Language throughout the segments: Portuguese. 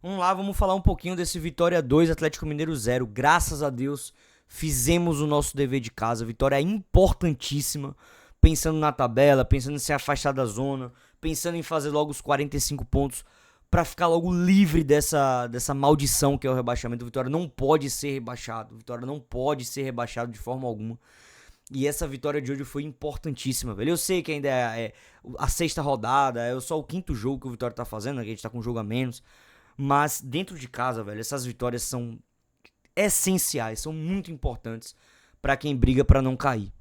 Vamos lá, vamos falar um pouquinho desse Vitória 2, Atlético Mineiro 0. Graças a Deus, fizemos o nosso dever de casa. Vitória importantíssima, pensando na tabela, pensando em se afastar da zona, pensando em fazer logo os 45 pontos pra ficar logo livre dessa maldição que é o rebaixamento. O Vitória não pode ser rebaixado. O Vitória não pode ser rebaixado de forma alguma. E essa vitória de hoje foi importantíssima, velho. Eu sei que ainda é a sexta rodada, é só o quinto jogo que o Vitória tá fazendo, né, que a gente tá com um jogo a menos. Mas dentro de casa, velho, essas vitórias são essenciais, são muito importantes pra quem briga pra não cair.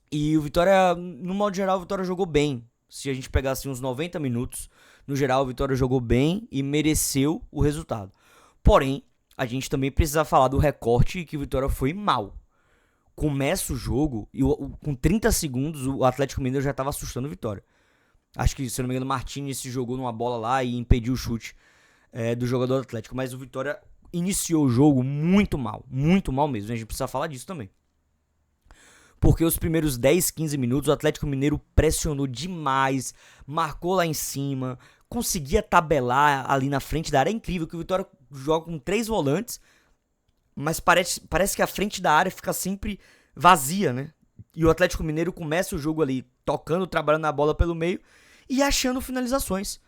E o Vitória, no modo geral, o Vitória jogou bem. Se a gente pegasse uns 90 minutos, no geral, o Vitória jogou bem e mereceu o resultado. Porém, a gente também precisa falar do recorte que o Vitória foi mal. Começa o jogo e com 30 segundos o Atlético Mineiro já estava assustando o Vitória. Acho que, se eu não me engano, o Martinez se jogou numa bola lá e impediu o chute do jogador do Atlético. Mas o Vitória iniciou o jogo muito mal mesmo. A gente precisa falar disso também. Porque os primeiros 10, 15 minutos o Atlético Mineiro pressionou demais, marcou lá em cima, conseguia tabelar ali na frente da área. É incrível que o Vitória joga com 3 volantes, mas parece que a frente da área fica sempre vazia, né? E o Atlético Mineiro começa o jogo ali tocando, trabalhando na bola pelo meio e achando finalizações.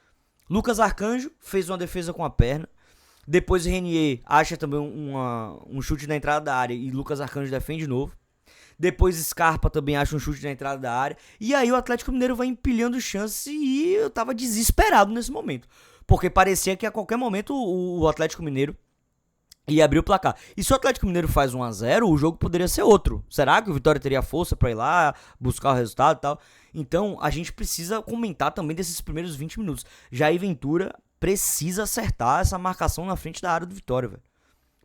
Lucas Arcanjo fez uma defesa com a perna. Depois Renier acha também um chute na entrada da área e Lucas Arcanjo defende de novo. Depois Scarpa também acha um chute na entrada da área. E aí o Atlético Mineiro vai empilhando chances e eu tava desesperado nesse momento. Porque parecia que a qualquer momento o Atlético Mineiro ia abrir o placar. E se o Atlético Mineiro faz 1-0, o jogo poderia ser outro. Será que o Vitória teria força pra ir lá buscar o resultado e tal? Então a gente precisa comentar também desses primeiros 20 minutos. Jair Ventura precisa acertar essa marcação na frente da área do Vitória, velho.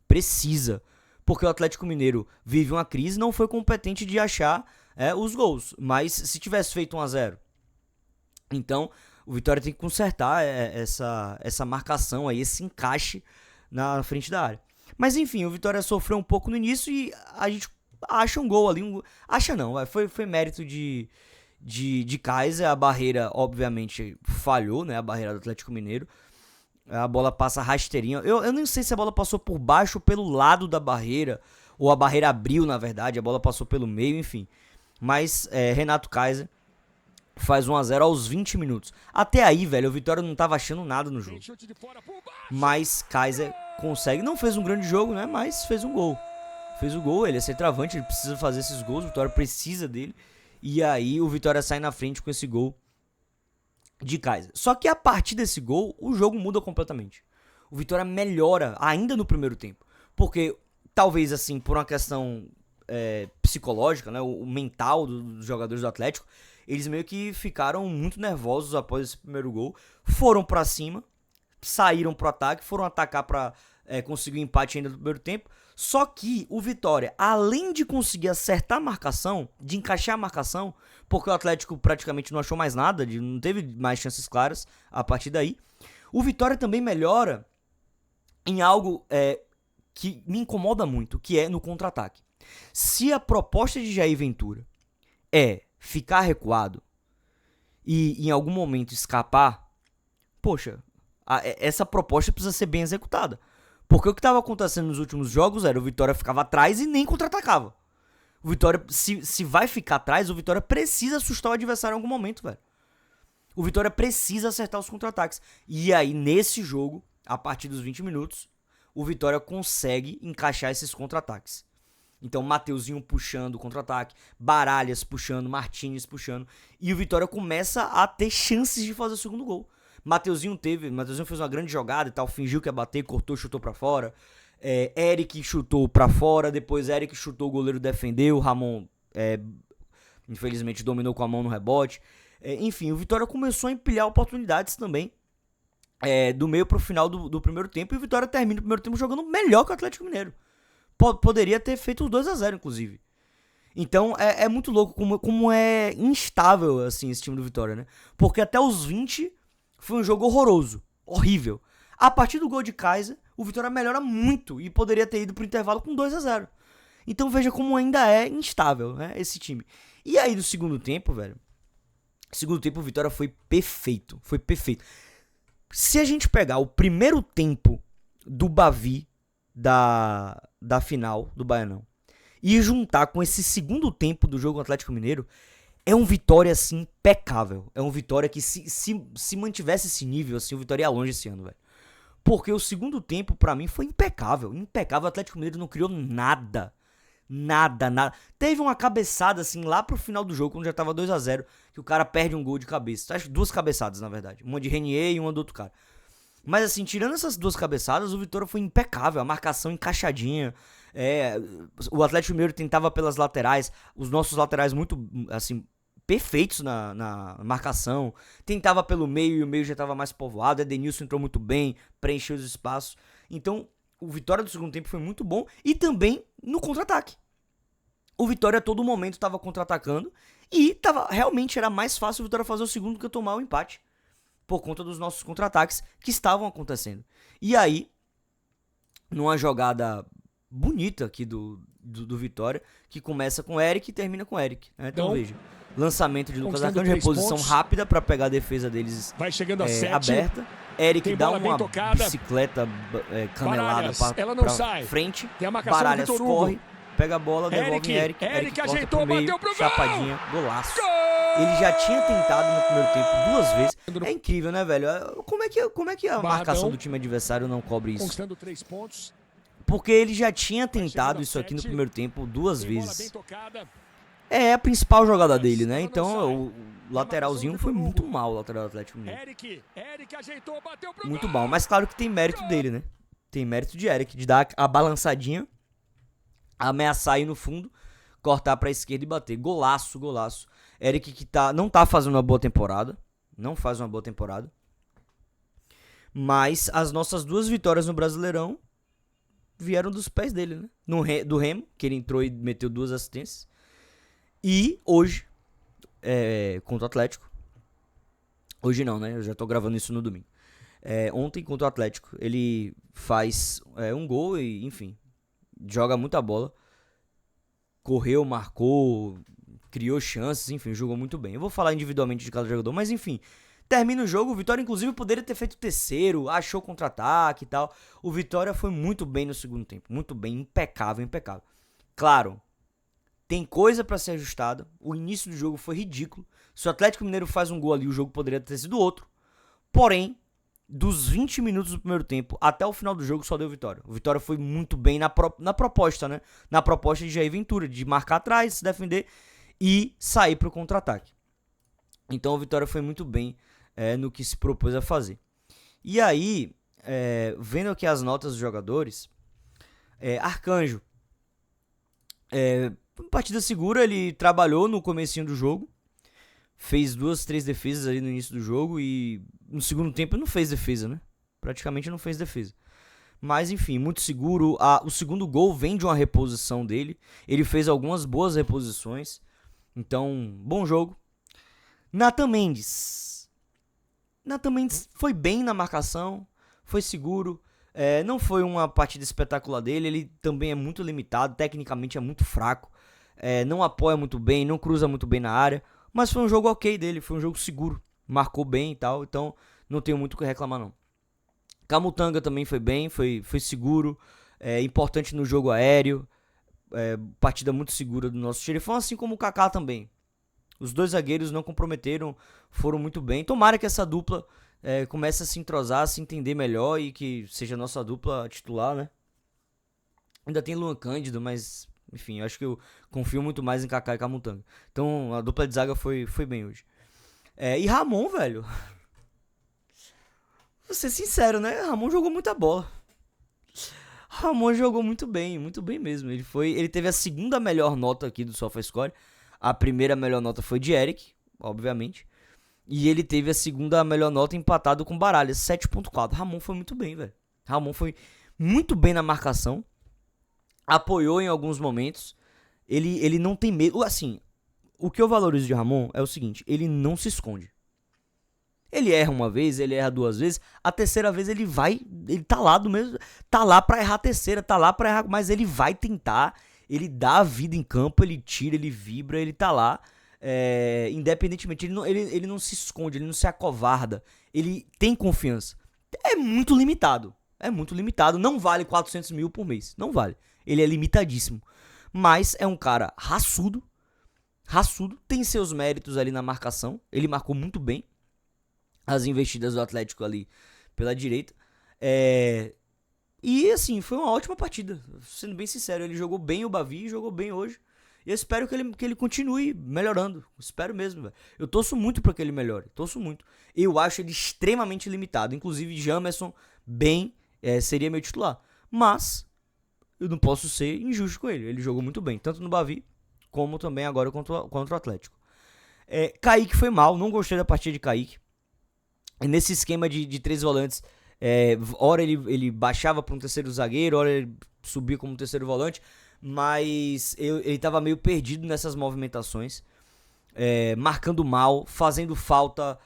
Precisa. Porque o Atlético Mineiro vive uma crise e não foi competente de achar os gols. Mas se tivesse feito 1-0, então o Vitória tem que consertar essa marcação aí, esse encaixe na frente da área. Mas enfim, o Vitória sofreu um pouco no início e a gente acha um gol ali. Acha não, foi mérito de Kaiser. A barreira, obviamente, falhou, né? A barreira do Atlético Mineiro. A bola passa rasteirinha. Eu não sei se a bola passou por baixo ou pelo lado da barreira. Ou a barreira abriu, na verdade. A bola passou pelo meio, enfim. Mas Renato Kaiser faz 1-0 aos 20 minutos. Até aí, velho, o Vitória não tava achando nada no jogo. Mas Kaiser consegue. Não fez um grande jogo, né? Mas fez um gol. Fez o gol, ele é centroavante, ele precisa fazer esses gols. O Vitória precisa dele. E aí o Vitória sai na frente com esse gol de Kaiser. Só que a partir desse gol, o jogo muda completamente. O Vitória melhora ainda no primeiro tempo. Porque, talvez assim, por uma questão psicológica, né, o mental dos jogadores do Atlético, eles meio que ficaram muito nervosos após esse primeiro gol. Foram pra cima, saíram pro ataque, foram atacar pra conseguir um empate ainda no primeiro tempo. Só que o Vitória, além de conseguir acertar a marcação, de encaixar a marcação, porque o Atlético praticamente não achou mais nada, não teve mais chances claras a partir daí, o Vitória também melhora em algo que me incomoda muito, que é no contra-ataque. Se a proposta de Jair Ventura é ficar recuado e em algum momento escapar, poxa, essa proposta precisa ser bem executada. Porque o que estava acontecendo nos últimos jogos era o Vitória ficava atrás e nem contra-atacava. O Vitória, se vai ficar atrás, o Vitória precisa assustar o adversário em algum momento, velho. O Vitória precisa acertar os contra-ataques. E aí, nesse jogo, a partir dos 20 minutos, o Vitória consegue encaixar esses contra-ataques. Então, Mateuzinho puxando o contra-ataque, Baralhas puxando, Martinez puxando. E o Vitória começa a ter chances de fazer o segundo gol. Mateuzinho fez uma grande jogada e tal, fingiu que ia bater, cortou, chutou pra fora. Eric chutou pra fora, depois Eric chutou, o goleiro defendeu, Ramon infelizmente dominou com a mão no rebote. Enfim, o Vitória começou a empilhar oportunidades também do meio pro final do primeiro tempo, e o Vitória termina o primeiro tempo jogando melhor que o Atlético Mineiro. Poderia ter feito os 2-0, inclusive. Então é muito louco como é instável assim, esse time do Vitória, né? Porque até os 20 foi um jogo horroroso, horrível. A partir do gol de Kaiser, o Vitória melhora muito e poderia ter ido pro intervalo com 2-0. Então veja como ainda é instável, né, esse time. E aí no segundo tempo, velho, segundo tempo o Vitória foi perfeito, Se a gente pegar o primeiro tempo do Bavi da final do Baianão e juntar com esse segundo tempo do jogo Atlético Mineiro, é um Vitória, assim, impecável. É um Vitória que se mantivesse esse nível, assim, o Vitória ia longe esse ano, velho. Porque o segundo tempo, pra mim, foi impecável. Impecável. O Atlético Mineiro não criou nada. Nada. Teve uma cabeçada, assim, lá pro final do jogo, quando já tava 2-0, que o cara perde um gol de cabeça. Acho que 2 cabeçadas, na verdade. Uma de Renier e uma do outro cara. Mas, assim, tirando essas 2 cabeçadas, o Vitória foi impecável. A marcação encaixadinha. O Atlético Mineiro tentava pelas laterais. Os nossos laterais muito, assim, perfeitos na marcação. Tentava pelo meio e o meio já estava mais povoado. Edenilson entrou muito bem, preencheu os espaços. Então, o Vitória do segundo tempo foi muito bom. E também no contra-ataque. O Vitória a todo momento estava contra-atacando. E realmente era mais fácil o Vitória fazer o segundo do que tomar o empate. Por conta dos nossos contra-ataques que estavam acontecendo. E aí, numa jogada bonita aqui do Vitória, que começa com o Eric e termina com o Eric. Né? Então veja, lançamento de Lucas Arcanjo, reposição rápida para pegar a defesa deles vai chegando a aberta. Eric dá uma bicicleta canelada para frente. Baralhas corre, pega a bola, devolve em Eric. Eric ajeitou, meio, bateu pro chapadinha, golaço. Ele já tinha tentado no primeiro tempo 2 vezes. É incrível, né, velho? Como é que a marcação do time adversário não cobre isso? Conquistando 3 pontos. Porque ele já tinha tentado isso aqui no primeiro tempo 2 vezes. É a principal jogada dele, né? Então o lateralzinho foi muito mal, o lateral do Atlético Mineiro. Muito mal, mas claro que tem mérito dele, né? Tem mérito de Eric, de dar a balançadinha, ameaçar aí no fundo, cortar pra esquerda e bater. Golaço. Eric que não tá fazendo uma boa temporada. Não faz uma boa temporada. Mas as nossas 2 vitórias no Brasileirão vieram dos pés dele, né? Do Remo, que ele entrou e meteu 2 assistências. E hoje, contra o Atlético. Hoje não, né? Eu já tô gravando isso no domingo. Ontem contra o Atlético, ele faz um gol e, enfim, joga muita bola. Correu, marcou, criou chances, enfim, jogou muito bem. Eu vou falar individualmente de cada jogador, mas enfim, termina o jogo. O Vitória, inclusive, poderia ter feito o terceiro, achou contra-ataque e tal. O Vitória foi muito bem no segundo tempo, muito bem, impecável. Claro, tem coisa pra ser ajustada. O início do jogo foi ridículo. Se o Atlético Mineiro faz um gol ali, o jogo poderia ter sido outro. Porém, dos 20 minutos do primeiro tempo até o final do jogo só deu Vitória. O Vitória foi muito bem na proposta, né? Na proposta de Jair Ventura, de marcar atrás, se defender e sair pro contra-ataque. Então o Vitória foi muito bem no que se propôs a fazer. E aí, vendo aqui as notas dos jogadores, Arcanjo, partida segura, ele trabalhou no comecinho do jogo, fez 2, 3 defesas ali no início do jogo e no segundo tempo não fez defesa, né? Praticamente não fez defesa. Mas enfim, muito seguro. O segundo gol vem de uma reposição dele. Ele fez algumas boas reposições. Então, bom jogo. Nathan Mendes foi bem na marcação, foi seguro. Não foi uma partida espetacular dele. Ele também é muito limitado, tecnicamente é muito fraco. Não apoia muito bem, não cruza muito bem na área. Mas foi um jogo ok dele, foi um jogo seguro. Marcou bem e tal, então não tenho muito o que reclamar não. Camutanga também foi bem, foi seguro. Importante no jogo aéreo. Partida muito segura do nosso xerifão, assim como o Kaká também. Os 2 zagueiros não comprometeram, foram muito bem. Tomara que essa dupla comece a se entrosar, a se entender melhor e que seja a nossa dupla titular, né? Ainda tem Luan Cândido, mas enfim, eu acho que eu confio muito mais em Kaká e Camutanga. Então a dupla de zaga foi bem hoje. E Ramon, velho. Vou ser sincero, né? Ramon jogou muita bola. Ramon jogou muito bem mesmo. Ele teve a segunda melhor nota aqui do SofaScore. A primeira melhor nota foi de Eric, obviamente. E ele teve a segunda melhor nota empatado com Baralhas, 7.4. Ramon foi muito bem, velho. Ramon foi muito bem na marcação. Apoiou em alguns momentos. Ele não tem medo. Assim, o que eu valorizo de Ramon é o seguinte: ele não se esconde. Ele erra uma vez, ele erra 2 vezes, a terceira vez ele tá lá do mesmo, tá lá pra errar a terceira, tá lá pra errar, mas ele vai tentar, ele dá a vida em campo, ele tira, ele vibra, ele tá lá, independentemente, ele não se esconde, ele não se acovarda, ele tem confiança. É muito limitado, não vale 400 mil por mês, não vale, ele é limitadíssimo, mas é um cara raçudo, tem seus méritos ali na marcação, ele marcou muito bem as investidas do Atlético ali pela direita, e assim, foi uma ótima partida, sendo bem sincero, ele jogou bem o Bavi, jogou bem hoje. E eu espero que ele continue melhorando. Espero mesmo, velho. Eu torço muito pra que ele melhore. Torço muito. Eu acho ele extremamente limitado. Inclusive, Jamerson, seria meu titular. Mas, eu não posso ser injusto com ele. Ele jogou muito bem. Tanto no Bavi, como também agora contra o Atlético. Kaique foi mal. Não gostei da partida de Kaique. Nesse esquema de 3 volantes, hora ele baixava pra um terceiro zagueiro, hora ele subia como terceiro volante. Mas ele tava meio perdido nessas movimentações, marcando mal, fazendo falta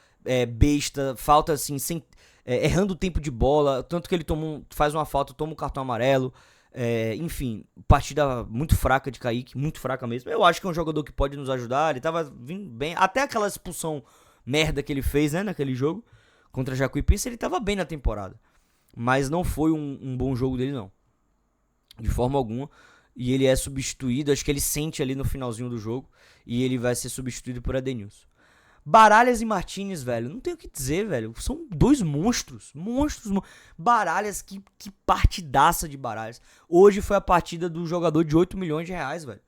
besta, falta assim, errando o tempo de bola, tanto que ele faz uma falta, toma um cartão amarelo, enfim, partida muito fraca de Kaique, muito fraca mesmo. Eu acho que é um jogador que pode nos ajudar, ele tava vindo bem, até aquela expulsão merda que ele fez, né, naquele jogo, contra Jacuipense, ele tava bem na temporada, mas não foi um bom jogo dele não, de forma alguma. E ele é substituído, acho que ele sente ali no finalzinho do jogo. E ele vai ser substituído por Edenilson. Baralhas e Martinez, velho, não tenho o que dizer, velho. São dois monstros. Baralhas, que partidaça de Baralhas. Hoje foi a partida do jogador de 8 milhões de reais, velho.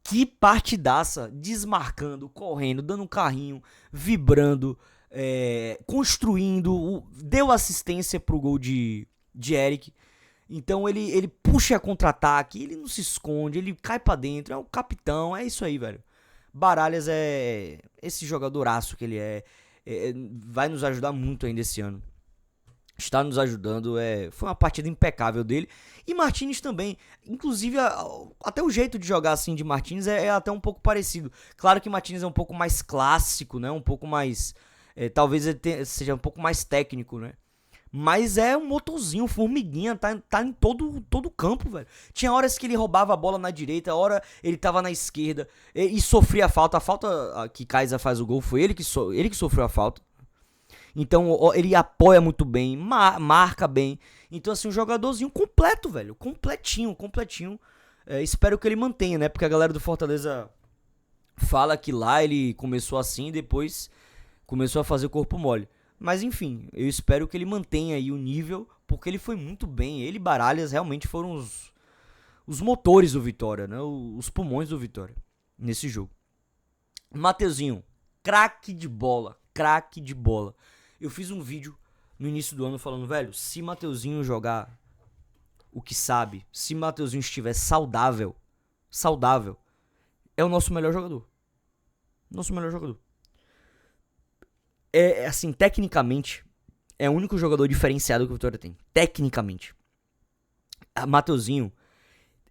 Que partidaça, desmarcando, correndo, dando um carrinho, vibrando, construindo, deu assistência pro gol de Eric. Então ele puxa a contra-ataque, ele não se esconde, ele cai pra dentro, é o capitão, é isso aí, velho. Baralhas é esse jogadoraço que ele vai nos ajudar muito ainda esse ano. Está nos ajudando, foi uma partida impecável dele. E Martinez também, inclusive até o jeito de jogar assim de Martinez é até um pouco parecido. Claro que Martinez é um pouco mais clássico, né? Um pouco mais, talvez ele seja um pouco mais técnico, né? Mas é um motorzinho, formiguinha, tá em todo campo, velho. Tinha horas que ele roubava a bola na direita, hora ele tava na esquerda e sofria a falta. A falta que Kaiser faz o gol foi ele que sofreu a falta. Então ele apoia muito bem, marca bem. Então assim, um jogadorzinho completo, velho. Completinho. Espero que ele mantenha, né? Porque a galera do Fortaleza fala que lá ele começou assim e depois começou a fazer corpo mole. Mas enfim, eu espero que ele mantenha aí o nível, porque ele foi muito bem. Ele e Baralhas realmente foram os motores do Vitória, né? Os pulmões do Vitória nesse jogo. Mateuzinho, craque de bola. Eu fiz um vídeo no início do ano falando, velho, se Mateuzinho jogar o que sabe, se Mateuzinho estiver saudável, é o nosso melhor jogador. Assim, tecnicamente, é o único jogador diferenciado que o Vitória tem. Tecnicamente. Mateuzinho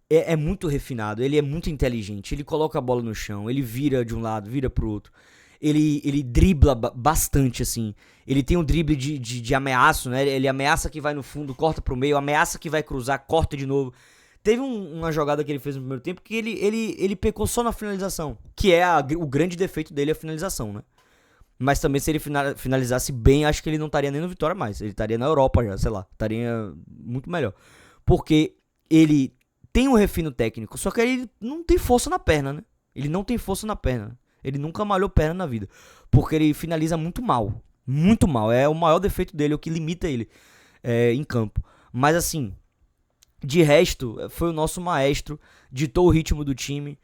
é muito refinado, ele é muito inteligente, ele coloca a bola no chão, ele vira de um lado, vira pro outro. Ele dribla bastante, assim. Ele tem um drible de ameaço, né? Ele ameaça que vai no fundo, corta pro meio, ameaça que vai cruzar, corta de novo. Teve uma jogada que ele fez no primeiro tempo que ele pecou só na finalização, que é o grande defeito dele, a finalização, né? Mas também se ele finalizasse bem, acho que ele não estaria nem no Vitória mais. Ele estaria na Europa já, sei lá. Estaria muito melhor. Porque ele tem um refino técnico, só que ele não tem força na perna, né? Ele não tem força na perna. Ele nunca malhou perna na vida. Porque ele finaliza muito mal. Muito mal. É o maior defeito dele, o que limita ele em campo. Mas assim, de resto, foi o nosso maestro. Ditou o ritmo do time.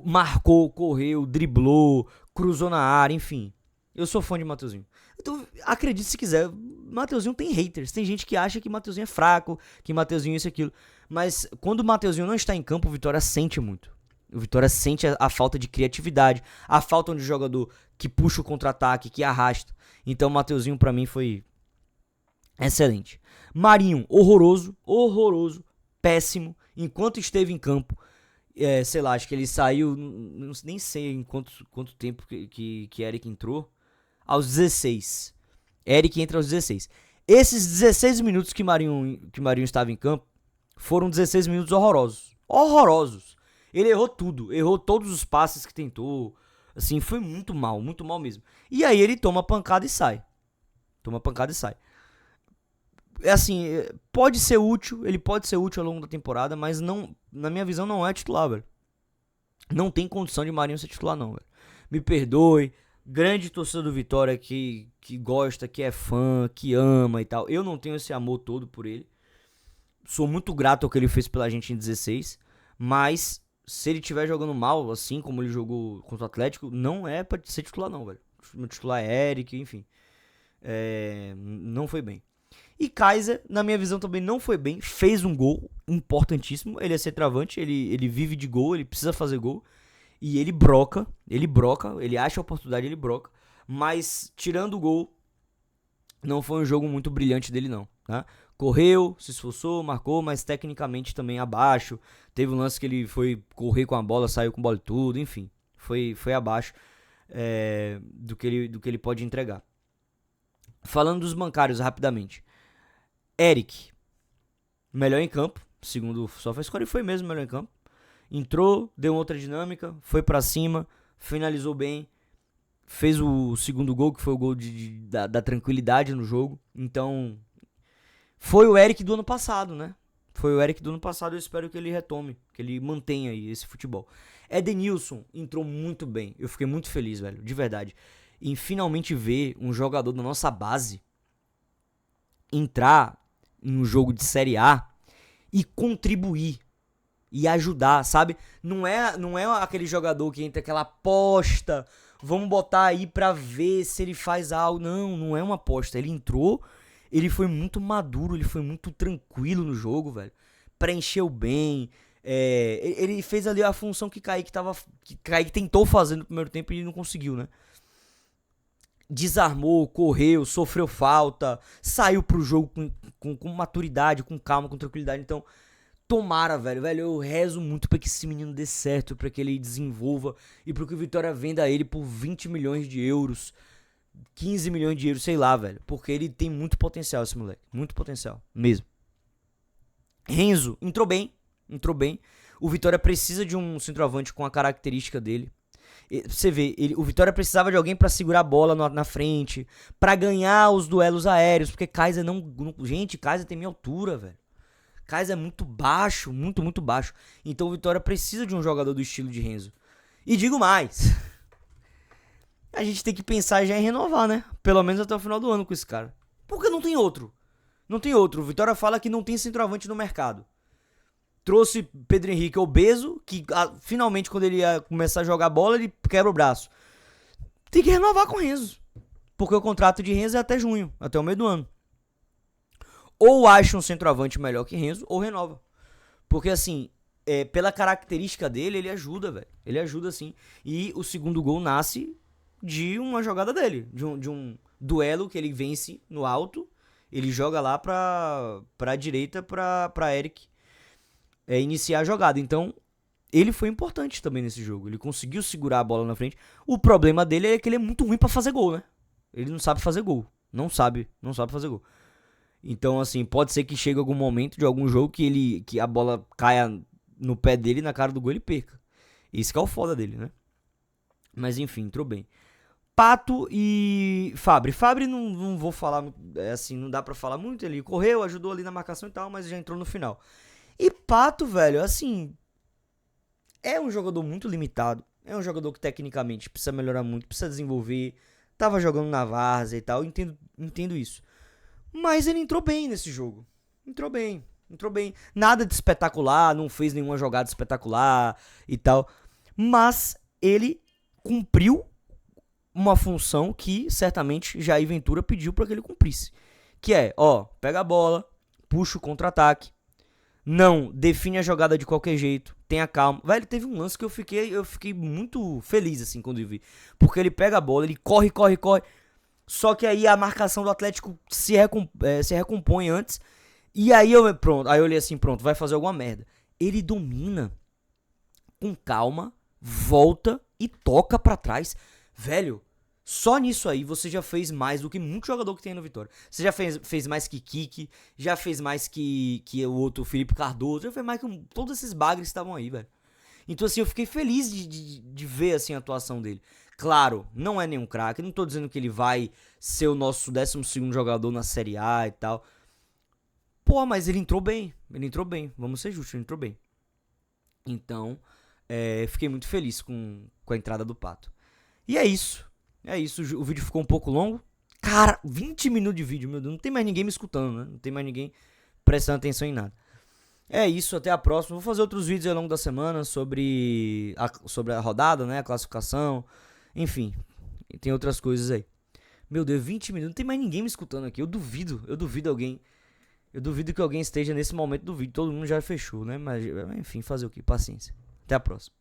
Marcou, correu, driblou, cruzou na área, enfim. Eu sou fã de Mateuzinho. Então, acredite se quiser, Mateuzinho tem haters. Tem gente que acha que Mateuzinho é fraco, que Mateuzinho é isso e aquilo. Mas quando o Mateuzinho não está em campo, o Vitória sente muito. O Vitória sente a falta de criatividade, a falta de jogador que puxa o contra-ataque, que arrasta. Então o Mateuzinho pra mim foi excelente. Marinho, horroroso, péssimo. Enquanto esteve em campo, sei lá, acho que ele saiu, nem sei em quanto tempo que Eric entrou. Aos 16. Eric entra aos 16. Esses 16 minutos que Marinho estava em campo foram 16 minutos horrorosos. Ele errou tudo. Errou todos os passes que tentou. Assim, foi muito mal mesmo. E aí ele toma pancada e sai. É assim, pode ser útil, ele pode ser útil ao longo da temporada, mas não, na minha visão não é titular, velho. Não tem condição de Marinho ser titular não, velho. Me perdoe, grande torcedor do Vitória que gosta, que é fã, que ama e tal. Eu não tenho esse amor todo por ele. Sou muito grato ao que ele fez pela gente em 16, mas se ele estiver jogando mal, assim como ele jogou contra o Atlético, não é pra ser titular não, velho. Meu titular é Eric, enfim. Não foi bem. E Kaiser, na minha visão, também não foi bem. Fez um gol importantíssimo. Ele é centroavante, ele vive de gol, ele precisa fazer gol. E ele broca, ele acha a oportunidade, ele broca. Mas, tirando o gol, não foi um jogo muito brilhante dele, não. Tá? Correu, se esforçou, marcou, mas tecnicamente também abaixo. Teve um lance que ele foi correr com a bola, saiu com a bola e tudo, enfim. Foi abaixo do que ele pode entregar. Falando dos bancários, rapidamente. Eric, melhor em campo, segundo o SofaScore, foi mesmo melhor em campo. Entrou, deu outra dinâmica, foi pra cima, finalizou bem, fez o segundo gol, que foi o gol da tranquilidade no jogo. Então, foi o Eric do ano passado, né? Eu espero que ele retome, que ele mantenha aí esse futebol. Edenilson entrou muito bem, eu fiquei muito feliz, velho, de verdade. Em finalmente ver um jogador da nossa base entrar em um jogo de Série A e contribuir e ajudar, sabe? Não é aquele jogador que entra aquela aposta, vamos botar aí pra ver se ele faz algo. Não é uma aposta. Ele entrou, ele foi muito maduro, ele foi muito tranquilo no jogo, velho. Preencheu bem. Ele fez ali a função que Kaique tentou fazer no primeiro tempo e não conseguiu, né? Desarmou, correu, sofreu falta, saiu pro jogo com maturidade, com calma, com tranquilidade. Então, tomara, velho, eu rezo muito pra que esse menino dê certo, pra que ele desenvolva e pra que o Vitória venda ele por 20 milhões de euros, 15 milhões de euros, sei lá, velho. Porque ele tem muito potencial, esse moleque, muito potencial, mesmo. Renzo entrou bem. O Vitória precisa de um centroavante com a característica dele. Você vê, o Vitória precisava de alguém pra segurar a bola na frente, pra ganhar os duelos aéreos, porque Kaiser gente, Kaiser tem minha altura, velho. Kaiser é muito baixo, muito baixo. Então o Vitória precisa de um jogador do estilo de Renzo. E digo mais, a gente tem que pensar já em renovar, né? Pelo menos até o final do ano com esse cara. Porque não tem outro. O Vitória fala que não tem centroavante no mercado. Trouxe Pedro Henrique obeso, que finalmente quando ele ia começar a jogar bola, ele quebra o braço. Tem que renovar com o Renzo. Porque o contrato de Renzo é até junho, até o meio do ano. Ou acha um centroavante melhor que Renzo, ou renova. Porque assim, pela característica dele, ele ajuda, velho. Ele ajuda sim. E o segundo gol nasce de uma jogada dele. De um duelo que ele vence no alto. Ele joga lá pra direita, pra Eric iniciar a jogada. Então, ele foi importante também nesse jogo. Ele conseguiu segurar a bola na frente. O problema dele é que ele é muito ruim pra fazer gol, né? Ele não sabe fazer gol. Não sabe fazer gol. Então, assim, pode ser que chegue algum momento de algum jogo que a bola caia no pé dele, na cara do gol, ele perca. Isso que é o foda dele, né? Mas, enfim, entrou bem. Pato e Fabri. Fabri não vou falar, assim, não dá pra falar muito. Ele correu, ajudou ali na marcação e tal, mas já entrou no final. E Pato, velho, assim, é um jogador muito limitado. É um jogador que tecnicamente precisa melhorar muito, precisa desenvolver. Tava jogando na várzea e tal, entendo isso. Mas ele entrou bem nesse jogo. Entrou bem. Nada de espetacular, não fez nenhuma jogada espetacular e tal. Mas ele cumpriu uma função que certamente Jair Ventura pediu para que ele cumprisse. Que é, pega a bola, puxa o contra-ataque. Não define a jogada de qualquer jeito. Tenha calma. Velho, teve um lance que eu fiquei muito feliz, assim, quando eu vi. Porque ele pega a bola, ele corre. Só que aí a marcação do Atlético se recompõe antes. E aí eu olhei assim, pronto, vai fazer alguma merda. Ele domina com calma, volta e toca pra trás. Velho, só nisso aí você já fez mais do que muito jogador que tem no Vitória. Você já fez mais que Kiki, já fez mais que o outro Felipe Cardoso, já fez mais que todos esses bagres que estavam aí, velho. Então assim, eu fiquei feliz de ver assim a atuação dele. Claro, não é nenhum craque. Não tô dizendo que ele vai ser o nosso 12º jogador na Série A e tal. Pô, mas ele entrou bem. Ele entrou bem. Vamos ser justos, ele entrou bem. Então, fiquei muito feliz com a entrada do Pato. E é isso. É isso. O vídeo ficou um pouco longo. Cara, 20 minutos de vídeo, meu Deus. Não tem mais ninguém me escutando, né? Não tem mais ninguém prestando atenção em nada. É isso, até a próxima. Vou fazer outros vídeos ao longo da semana sobre a rodada, né? A classificação. Enfim, tem outras coisas aí. Meu Deus, 20 minutos. Não tem mais ninguém me escutando aqui. Eu duvido alguém. Eu duvido que alguém esteja nesse momento do vídeo. Todo mundo já fechou, né? Mas, enfim, fazer o quê? Paciência. Até a próxima.